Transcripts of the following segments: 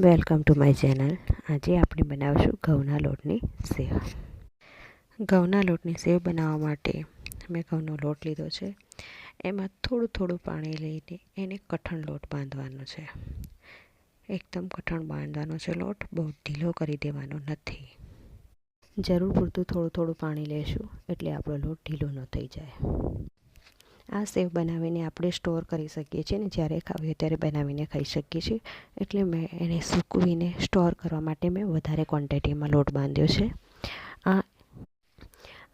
Welcome to my channel. આજે આપણે બનાવીશું ઘઉંના લોટની સેવ। ઘઉંના લોટની સેવ બનાવવા માટે મેં ઘઉંનો લોટ લીધો છે। એમાં થોડું થોડું પાણી લઈને એને કઠણ લોટ બાંધવાનો છે। એકદમ કઠણ બાંધવાનો છે લોટ, બહુ ઢીલો કરી દેવાનો નથી। જરૂર પૂરતું થોડું થોડું પાણી લેશું એટલે આપણો લોટ ઢીલો ન થઈ જાય। આ સેવ બનાવીને આપણે સ્ટોર કરી શકીએ છીએ અને જ્યારે ખાવી હોય ત્યારે બનાવીને ખાઈ શકીએ છીએ। એટલે મેં એને સૂકવીને સ્ટોર કરવા માટે મેં વધારે ક્વોન્ટિટીમાં લોટ બાંધ્યો છે।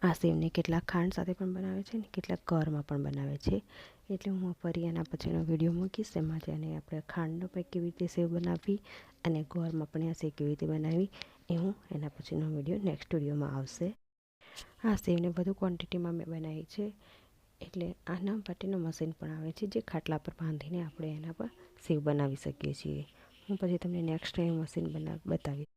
આ સેવને કેટલાક ખાંડ સાથે પણ બનાવે છે અને કેટલાક ગોળમાં પણ બનાવે છે। એટલે હું ફરી એના પછીનો વિડીયો મૂકીશ, એમાં જેને આપણે ખાંડનો પણ કેવી રીતે સેવ બનાવવી અને ગોળમાં પણ આ સેવ કેવી રીતે બનાવવી એ હું એના પછીનો વિડીયો નેક્સ્ટ વિડીયોમાં આવશે। આ સેવને વધુ ક્વોન્ટિટીમાં મેં બનાવી છે, એટલે આના માટેનું મશીન પણ આવે છે જે ખાટલા પર બાંધીને આપણે એના પર સેવ બનાવી શકીએ છીએ। હું પછી તમને નેક્સ્ટ ટાઈમ મશીન બતાવીશ।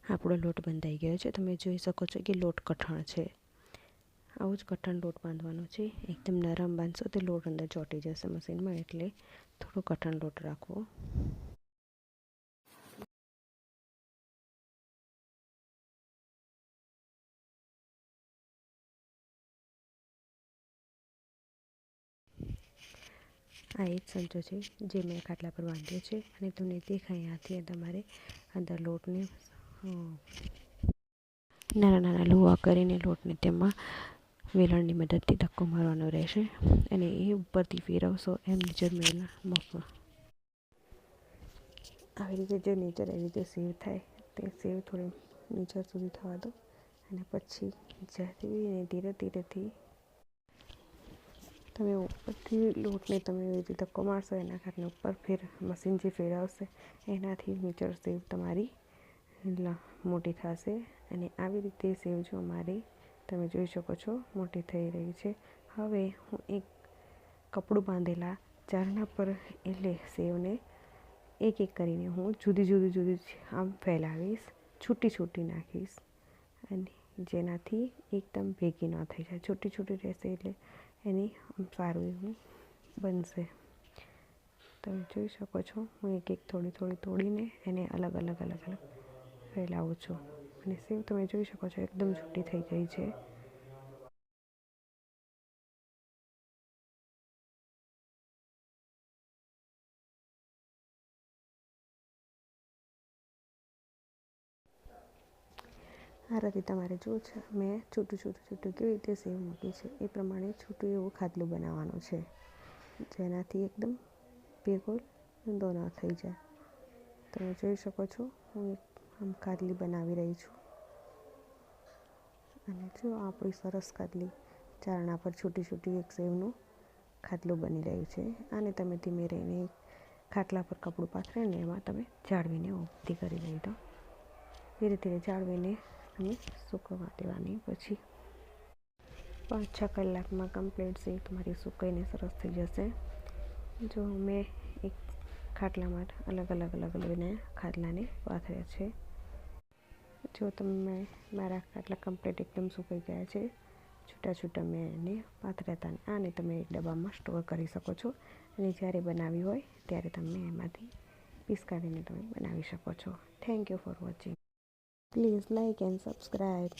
આપણો લોટ બંધાઈ ગયો છે, તમે જોઈ શકો છો કે લોટ કઠણ છે। આવું જ કઠણ લોટ બાંધવાનો છે। એકદમ નરમ બાંધશો તો લોટ અંદર ચોંટી જશે મશીનમાં, એટલે થોડો કઠણ લોટ રાખવો। આ એક ચમચો છે જે મેં ખાટલા પર બાંધ્યો છે અને તમને દેખાય ત્યાંથી તમારે અંદર લોટને નાના નાના લુવા કરીને લોટને તેમાં વેલણની મદદથી ધક્કો મારવાનો રહેશે અને એ ઉપરથી ફેરવશો એમ નીચે આવી રીતે જો નીચે એવી રીતે સેવ થાય તે સેવ થોડી નીચે સુધી થવા દો અને પછી ધીરે ધીરેથી તમે ઉપરથી લોટને તમે એવી રીતે ધક્કો મારશો, એના કારણે ઉપર મશીન જે ફેરવશે એનાથી નીચે સેવ તમારી મોટી થશે અને આવી રીતે સેવ જો અમારી તમે જોઈ શકો છો મોટી થઈ રહી છે। હવે હું એક કપડું બાંધેલા ચારણા પર એટલે સેવને એક એક કરીને હું જુદી આમ ફેલાવીશ, છૂટી નાખીશ અને જેનાથી એકદમ ભેગી ન થઈ જાય, છૂટી રહેશે એટલે એની સારું એવું બનશે। તમે જોઈ શકો છો હું એક થોડી તોડીને એને અલગ ફેલાવું છું અને સેવ તમે જોઈ શકો છો એકદમ છૂટી થઈ ગઈ છે। આ રીતે તમારે જો છે મેં છૂટું કેવી રીતે સેવ મૂકી છે એ પ્રમાણે છૂટું એવું ખાટલું બનાવવાનું છે, જેનાથી એકદમ ભેગો ઊંધો ન થઈ જાય। તમે જોઈ શકો છો હું આમ ખાટલી બનાવી રહી છું અને જો આપણી સરસ ખાટલી ચારણા પર છૂટી એક સેવનું ખાટલું બની રહ્યું છે। આને તમે ધીમે રહીને ખાટલા પર કપડું પાથરીને એમાં તમે જાળવીને ઊભી કરી દઈ દો, ધીરે જાળવીને તમે સૂકવવા દેવાની। પછી 5-6 કલાકમાં કમ્પ્લીટ સેવ તમારી સૂકાઈને સરસ થઈ જશે। જો મેં એક ખાટલામાં અલગ ખાટલાને પાથર્યા છે। જો તમે મારા ખાટલા કમ્પ્લીટ એકદમ સુકાઈ ગયા છે, છૂટા મેં એને પાથર્યા હતા। આને તમે એક ડબ્બામાં સ્ટોર કરી શકો છો અને જ્યારે બનાવી હોય ત્યારે તમે એમાંથી પીસ કાઢીને તમે બનાવી શકો છો। Thank you for watching. Please like and subscribe.